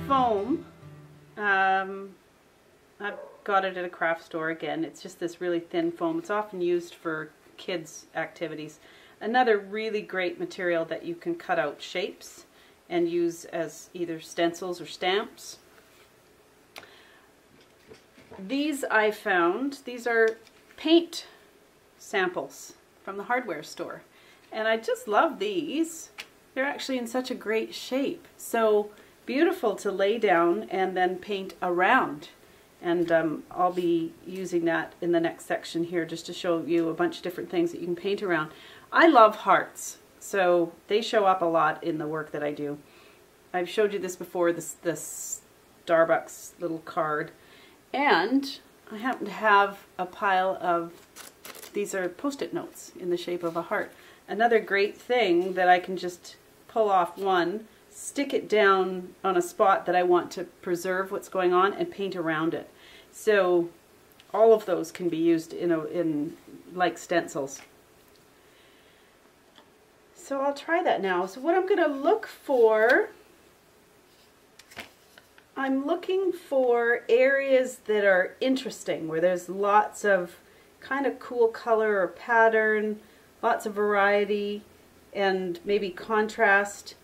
foam. I've got it at a craft store again. It's just this really thin foam. It's often used for kids' activities. Another really great material that you can cut out shapes and use as either stencils or stamps. These I found, these are paint samples from the hardware store. And I just love these. They're actually in such a great shape. So beautiful to lay down and then paint around. And I'll be using that in the next section here just to show you a bunch of different things that you can paint around. I love hearts, so they show up a lot in the work that I do. I've showed you this before, this Starbucks little card. And I happen to have a pile of, these are Post-it notes in the shape of a heart. Another great thing that I can just pull off one, stick it down on a spot that I want to preserve what's going on, and paint around it. So all of those can be used in like stencils. So I'll try that now. So what I'm going to look for, I'm looking for areas that are interesting, where there's lots of kind of cool color or pattern, lots of variety, and maybe contrast,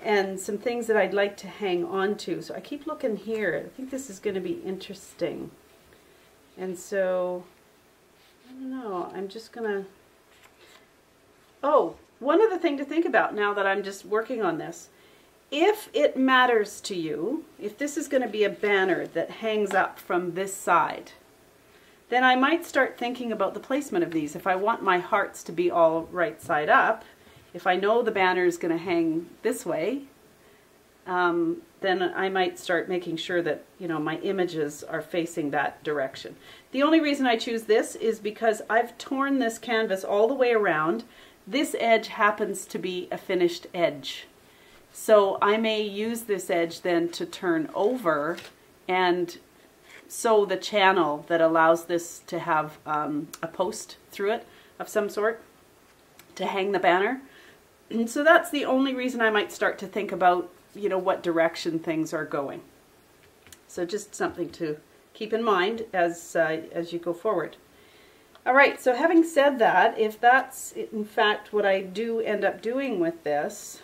and some things that I'd like to hang on to. So I keep looking here. I think this is going to be interesting. And so, I don't know, I'm just going to... Oh, one other thing to think about now that I'm just working on this. If it matters to you, if this is going to be a banner that hangs up from this side, then I might start thinking about the placement of these. If I want my hearts to be all right side up, if I know the banner is going to hang this way, then I might start making sure that, you know, my images are facing that direction. The only reason I choose this is because I've torn this canvas all the way around. This edge happens to be a finished edge. So I may use this edge then to turn over and sew the channel that allows this to have a post through it of some sort to hang the banner. And so that's the only reason I might start to think about, you know, what direction things are going. So just something to keep in mind as you go forward. All right, so having said that, if that's in fact what I do end up doing with this,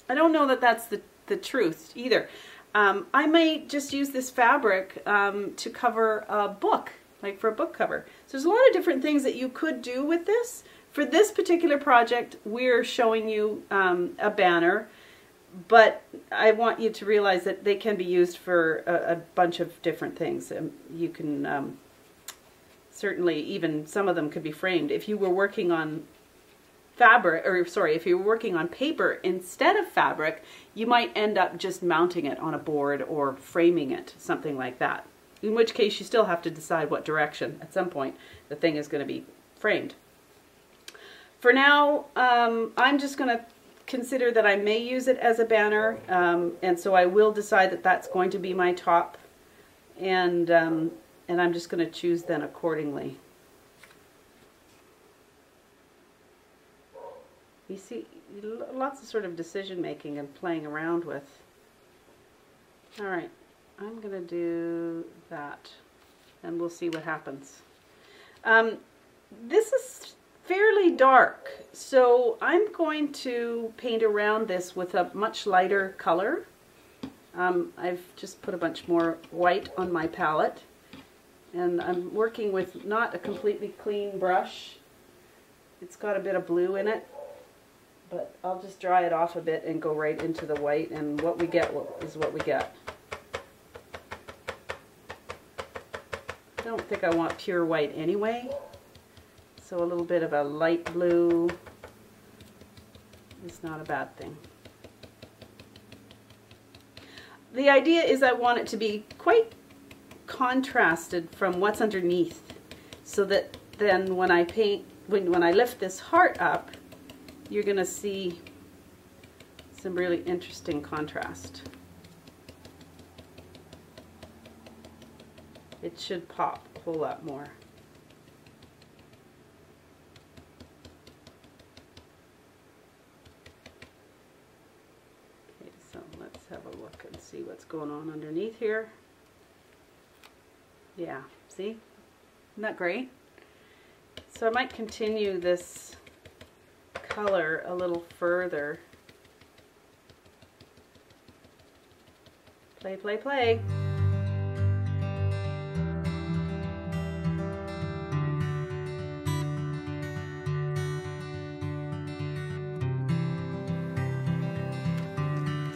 I don't know that that's the truth either. I may just use this fabric to cover a book, like for a book cover. So there's a lot of different things that you could do with this. For this particular project, we're showing you a banner, but I want you to realize that they can be used for a bunch of different things. You can certainly, even some of them could be framed. If you were working on fabric, or sorry, if you were working on paper instead of fabric, you might end up just mounting it on a board or framing it, something like that. In which case you still have to decide what direction at some point the thing is going to be framed. For now, I'm just going to consider that I may use it as a banner, and so I will decide that that's going to be my top, and I'm just going to choose then accordingly. You see, lots of sort of decision making and playing around with. All right, I'm going to do that, and we'll see what happens. This is fairly dark, so I'm going to paint around this with a much lighter color. I've just put a bunch more white on my palette, and I'm working with not a completely clean brush. It's got a bit of blue in it, but I'll just dry it off a bit and go right into the white, and what we get is what we get. I don't think I want pure white anyway. So a little bit of a light blue is not a bad thing. The idea is I want it to be quite contrasted from what's underneath, so that then when I paint, when I lift this heart up, you're going to see some really interesting contrast. It should pop a whole lot more. Let's have a look and see what's going on underneath here. Yeah, see? Isn't that great? So I might continue this color a little further. Play, play, play.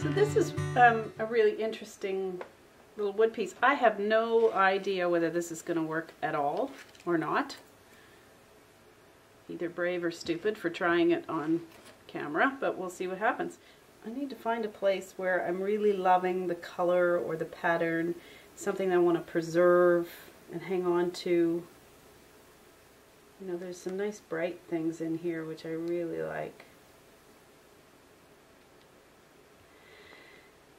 So this is a really interesting little wood piece. I have no idea whether this is going to work at all or not. Either brave or stupid for trying it on camera, but we'll see what happens. I need to find a place where I'm really loving the color or the pattern, something I want to preserve and hang on to. You know, there's some nice bright things in here which I really like.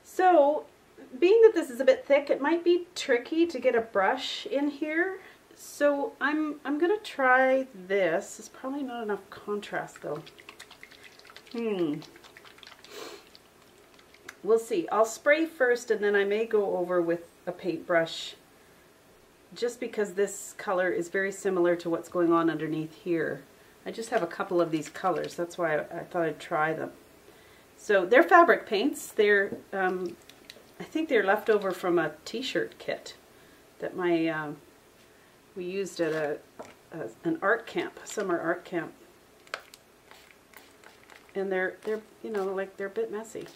So, being that this is a bit thick, it might be tricky to get a brush in here. So I'm going to try this. It's probably not enough contrast though. We'll see. I'll spray first and then I may go over with a paintbrush just because this color is very similar to what's going on underneath here. I just have a couple of these colors. That's why I thought I'd try them. So they're fabric paints. They're, I think they're left over from a t-shirt kit that we used at an art camp, a summer art camp. And they're you know, like they're a bit messy.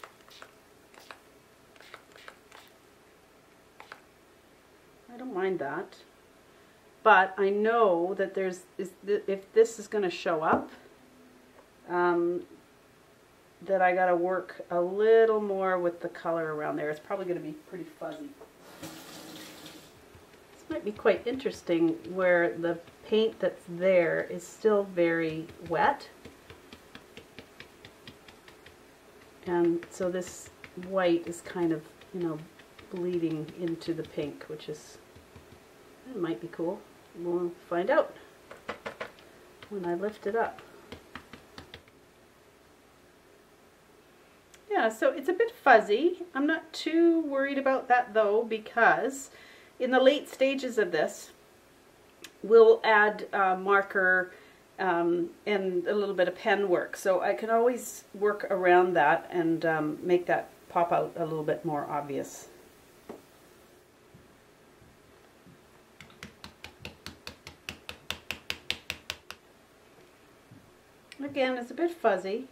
I don't mind that. But I know that if this is going to show up, that I got to work a little more with the color around there. It's probably going to be pretty fuzzy. This might be quite interesting where the paint that's there is still very wet. And so this white is kind of, you know, bleeding into the pink, which is, it might be cool. We'll find out when I lift it up. Yeah, so it's a bit fuzzy. I'm not too worried about that though, because in the late stages of this, we'll add marker and a little bit of pen work. So I can always work around that and make that pop out a little bit more obvious. Again, it's a bit fuzzy,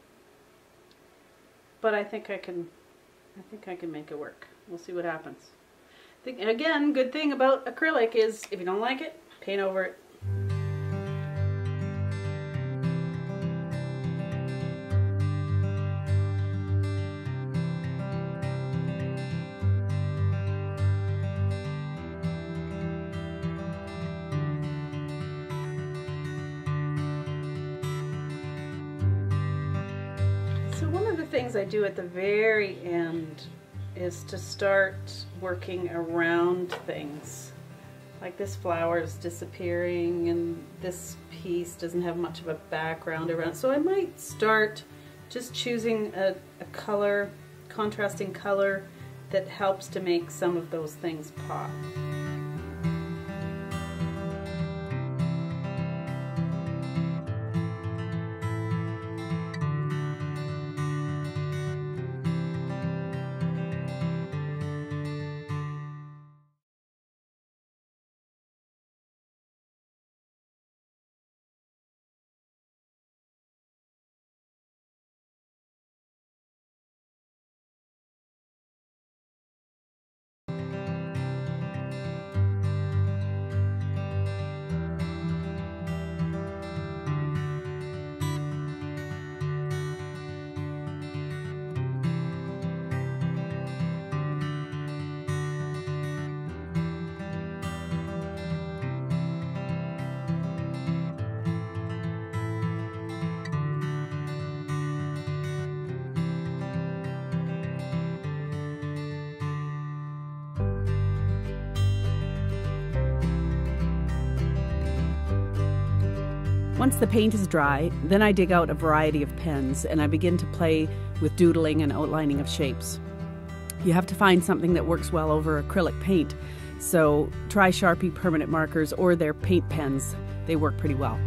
but I think I can make it work. We'll see what happens. Again, good thing about acrylic is if you don't like it, paint over it. Things I do at the very end is to start working around things. Like this flower is disappearing and this piece doesn't have much of a background around. So I might start just choosing a color, contrasting color that helps to make some of those things pop. Once the paint is dry, then I dig out a variety of pens and I begin to play with doodling and outlining of shapes. You have to find something that works well over acrylic paint. So try Sharpie permanent markers or their paint pens. They work pretty well.